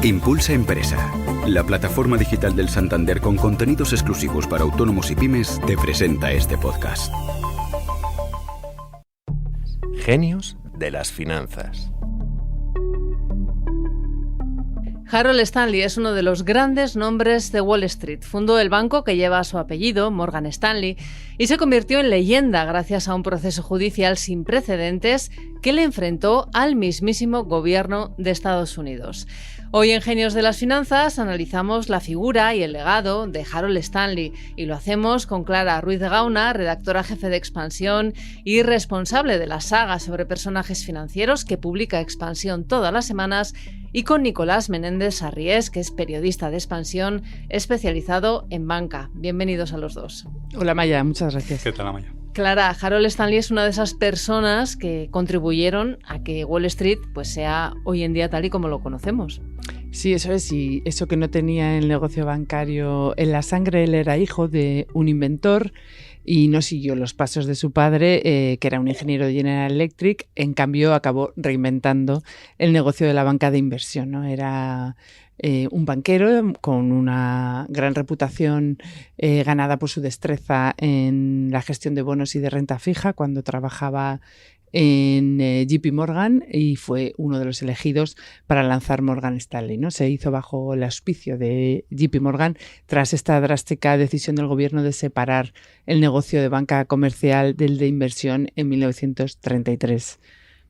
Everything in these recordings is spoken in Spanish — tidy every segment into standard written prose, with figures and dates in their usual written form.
Impulsa Empresa, la plataforma digital del Santander con contenidos exclusivos para autónomos y pymes, te presenta este podcast. Genios de las finanzas. Harold Stanley es uno de los grandes nombres de Wall Street. Fundó el banco que lleva su apellido, Morgan Stanley, y se convirtió en leyenda gracias a un proceso judicial sin precedentes que le enfrentó al mismísimo gobierno de Estados Unidos. Hoy en Genios de las Finanzas analizamos la figura y el legado de Harold Stanley y lo hacemos con Clara Ruiz de Gauna, redactora jefe de Expansión y responsable de la saga sobre personajes financieros que publica Expansión todas las semanas, y con Nicolás Menéndez Arriés, que es periodista de Expansión especializado en banca. Bienvenidos a los dos. Hola Maya, muchas gracias. ¿Qué tal, Amaya? Clara, Harold Stanley es una de esas personas que contribuyeron a que Wall Street pues, sea hoy en día tal y como lo conocemos. Sí, eso es, y eso que no tenía el negocio bancario en la sangre. Él era hijo de un inventor y no siguió los pasos de su padre, que era un ingeniero de General Electric. En cambio, acabó reinventando el negocio de la banca de inversión, ¿no? Era un banquero con una gran reputación ganada por su destreza en la gestión de bonos y de renta fija cuando trabajaba en JP Morgan, y fue uno de los elegidos para lanzar Morgan Stanley, ¿no? Se hizo bajo el auspicio de JP Morgan tras esta drástica decisión del gobierno de separar el negocio de banca comercial del de inversión en 1933.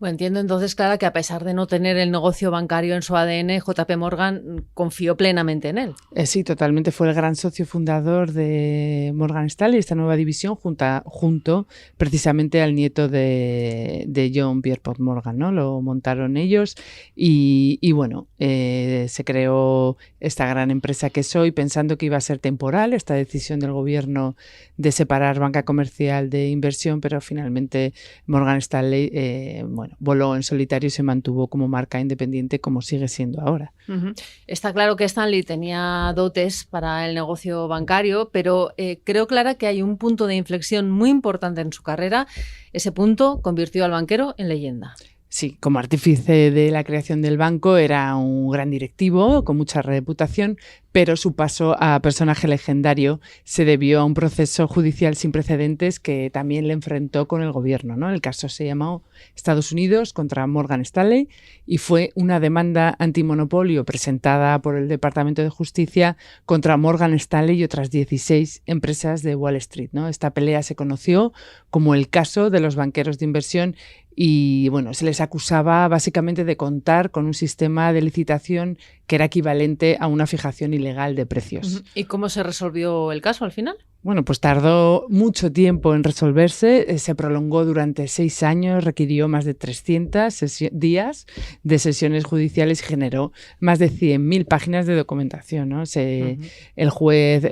Bueno, entiendo entonces, Clara, que a pesar de no tener el negocio bancario en su ADN, JP Morgan confió plenamente en él. Sí, totalmente. Fue el gran socio fundador de Morgan Stanley, esta nueva división, junto precisamente al nieto de John Pierpont Morgan, ¿no? Lo montaron ellos y bueno, se creó esta gran empresa que es hoy, pensando que iba a ser temporal esta decisión del gobierno de separar banca comercial de inversión, pero finalmente Morgan Stanley, voló en solitario y se mantuvo como marca independiente, como sigue siendo ahora. Uh-huh. Está claro que Stanley tenía dotes para el negocio bancario, pero creo, Clara, que hay un punto de inflexión muy importante en su carrera. Ese punto convirtió al banquero en leyenda. Sí, como artífice de la creación del banco era un gran directivo con mucha reputación, pero su paso a personaje legendario se debió a un proceso judicial sin precedentes que también le enfrentó con el gobierno, ¿no? El caso se llamó Estados Unidos contra Morgan Stanley y fue una demanda antimonopolio presentada por el Departamento de Justicia contra Morgan Stanley y otras 16 empresas de Wall Street, ¿no? Esta pelea se conoció como el caso de los banqueros de inversión y bueno, se les acusaba básicamente de contar con un sistema de licitación que era equivalente a una fijación ilegal de precios. ¿Y cómo se resolvió el caso al final? Bueno, pues tardó mucho tiempo en resolverse, se prolongó durante 6 años, requirió más de 300 días de sesiones judiciales y generó más de 100.000 páginas de documentación, ¿no? El juez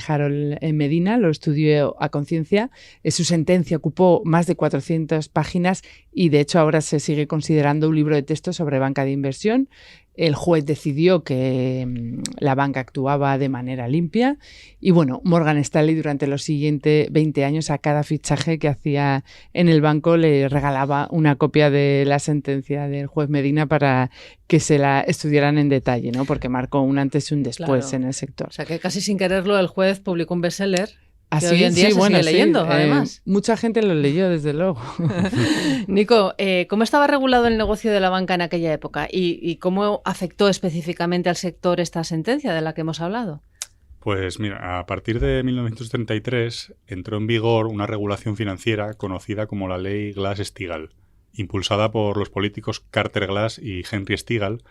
Harold Medina lo estudió a conciencia, su sentencia ocupó más de 400 páginas y de hecho ahora se sigue considerando un libro de texto sobre banca de inversión. El juez decidió que la banca actuaba de manera limpia y bueno, Morgan Stanley durante los siguientes 20 años a cada fichaje que hacía en el banco le regalaba una copia de la sentencia del juez Medina para que se la estudiaran en detalle, ¿no? Porque marcó un antes y un después en el sector. O sea que casi sin quererlo el juez publicó un bestseller. Así, que hoy en día se sigue leyendo, además. Mucha gente lo leyó, desde luego. Nico, ¿cómo estaba regulado el negocio de la banca en aquella época? ¿Y cómo afectó específicamente al sector esta sentencia de la que hemos hablado? Pues mira, a partir de 1933 entró en vigor una regulación financiera conocida como la Ley Glass-Steagall, impulsada por los políticos Carter Glass y Henry Steagall,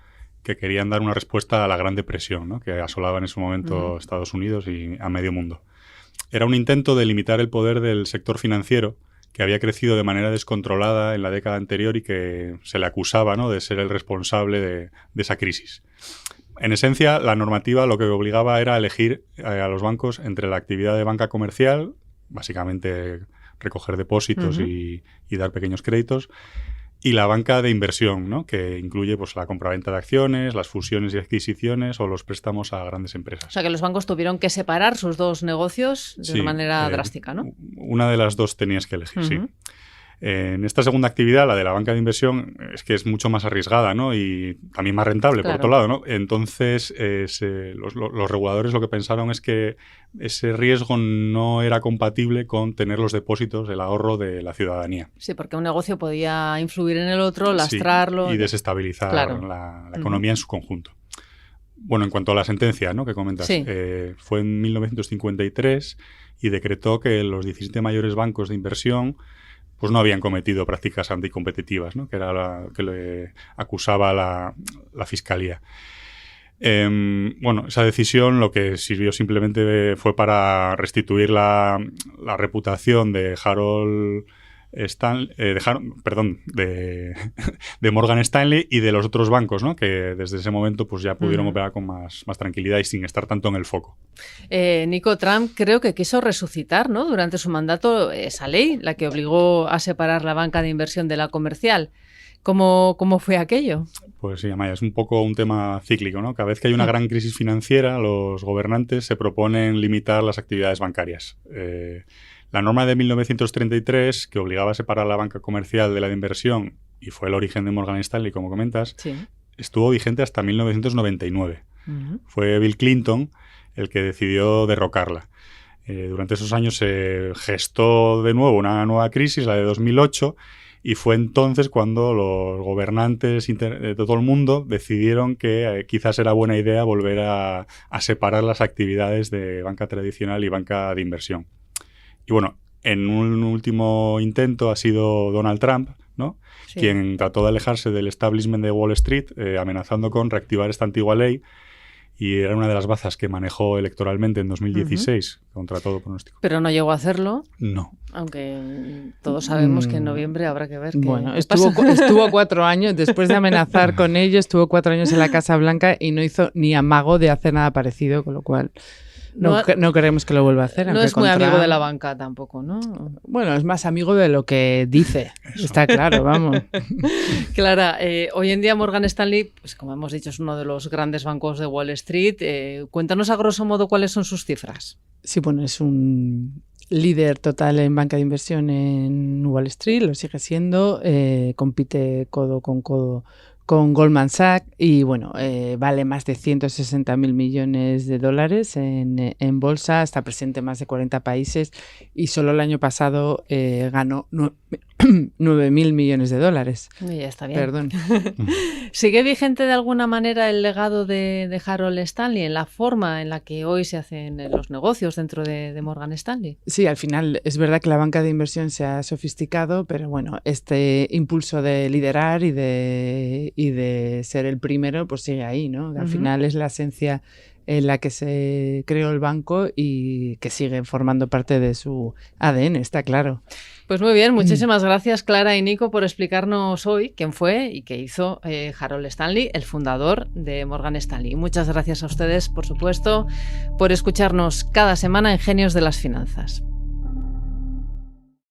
que querían dar una respuesta a la Gran Depresión, ¿no? Que asolaba en ese momento Estados Unidos y a medio mundo. Era un intento de limitar el poder del sector financiero, que había crecido de manera descontrolada en la década anterior y que se le acusaba, ¿no?, de ser el responsable de esa crisis. En esencia, la normativa lo que obligaba era elegir a los bancos entre la actividad de banca comercial, básicamente recoger depósitos y dar pequeños créditos, y la banca de inversión, ¿no?, que incluye pues la compraventa de acciones, las fusiones y adquisiciones o los préstamos a grandes empresas. O sea que los bancos tuvieron que separar sus dos negocios de una manera drástica, ¿no? Una de las dos tenías que elegir, sí. En esta segunda actividad, la de la banca de inversión, es que es mucho más arriesgada, ¿no? Y también más rentable, Claro. por otro lado, ¿no? Entonces, los reguladores lo que pensaron es que ese riesgo no era compatible con tener los depósitos, el ahorro de la ciudadanía. Sí, porque un negocio podía influir en el otro, Sí, lastrarlo. y desestabilizar Claro. la economía en su conjunto. Bueno, en cuanto a la sentencia, ¿no?, que comentas, Sí. fue en 1953 y decretó que los 17 mayores bancos de inversión pues no habían cometido prácticas anticompetitivas, ¿no?, que era que le acusaba la Fiscalía. Bueno, esa decisión lo que sirvió simplemente fue para restituir la reputación de Harold Stanley, de Morgan Stanley y de los otros bancos, ¿no?, que desde ese momento pues ya pudieron operar con más tranquilidad y sin estar tanto en el foco. Nico, Trump creo que quiso resucitar, ¿no?, durante su mandato esa ley, la que obligó a separar la banca de inversión de la comercial. ¿Cómo fue aquello? Pues sí, Amaya, es un poco un tema cíclico, ¿no? Cada vez que hay una gran crisis financiera, los gobernantes se proponen limitar las actividades bancarias. La norma de 1933, que obligaba a separar la banca comercial de la de inversión, y fue el origen de Morgan Stanley, como comentas, Sí. estuvo vigente hasta 1999. Uh-huh. Fue Bill Clinton el que decidió derrocarla. Durante esos años se gestó de nuevo una nueva crisis, la de 2008, y fue entonces cuando los gobernantes de todo el mundo decidieron que quizás era buena idea volver a separar las actividades de banca tradicional y banca de inversión. Y bueno, en un último intento ha sido Donald Trump, ¿no?, Sí. quien trató de alejarse del establishment de Wall Street, amenazando con reactivar esta antigua ley. Y era una de las bazas que manejó electoralmente en 2016, contra todo pronóstico. Pero no llegó a hacerlo, No. aunque todos sabemos que en noviembre habrá que ver qué Bueno, qué estuvo pasa. 4 años, después de amenazar con ello, estuvo 4 años en la Casa Blanca y no hizo ni amago de hacer nada parecido, con lo cual no queremos que lo vuelva a hacer. No aunque es muy con amigo Trump- de la banca tampoco, ¿no? Bueno, es más amigo de lo que dice, está claro, vamos. Clara, hoy en día Morgan Stanley, pues como hemos dicho, es uno de los grandes bancos de Wall Street. Cuéntanos a grosso modo cuáles son sus cifras. Sí, bueno, es un líder total en banca de inversión en Wall Street, lo sigue siendo, compite codo con Goldman Sachs y bueno, vale más de 160.000 millones de dólares en bolsa, está presente en más de 40 países y solo el año pasado ganó 9.000 millones de dólares. Ya está bien. Perdón. ¿Sigue vigente de alguna manera el legado de Harold Stanley en la forma en la que hoy se hacen los negocios dentro de Morgan Stanley? Sí, al final es verdad que la banca de inversión se ha sofisticado, pero bueno, este impulso de liderar y de ser el primero, pues sigue ahí, ¿no? Al final es la esencia en la que se creó el banco y que sigue formando parte de su ADN, está claro. Pues muy bien, muchísimas gracias Clara y Nico por explicarnos hoy quién fue y qué hizo Harold Stanley, el fundador de Morgan Stanley. Muchas gracias a ustedes, por supuesto, por escucharnos cada semana en Genios de las Finanzas.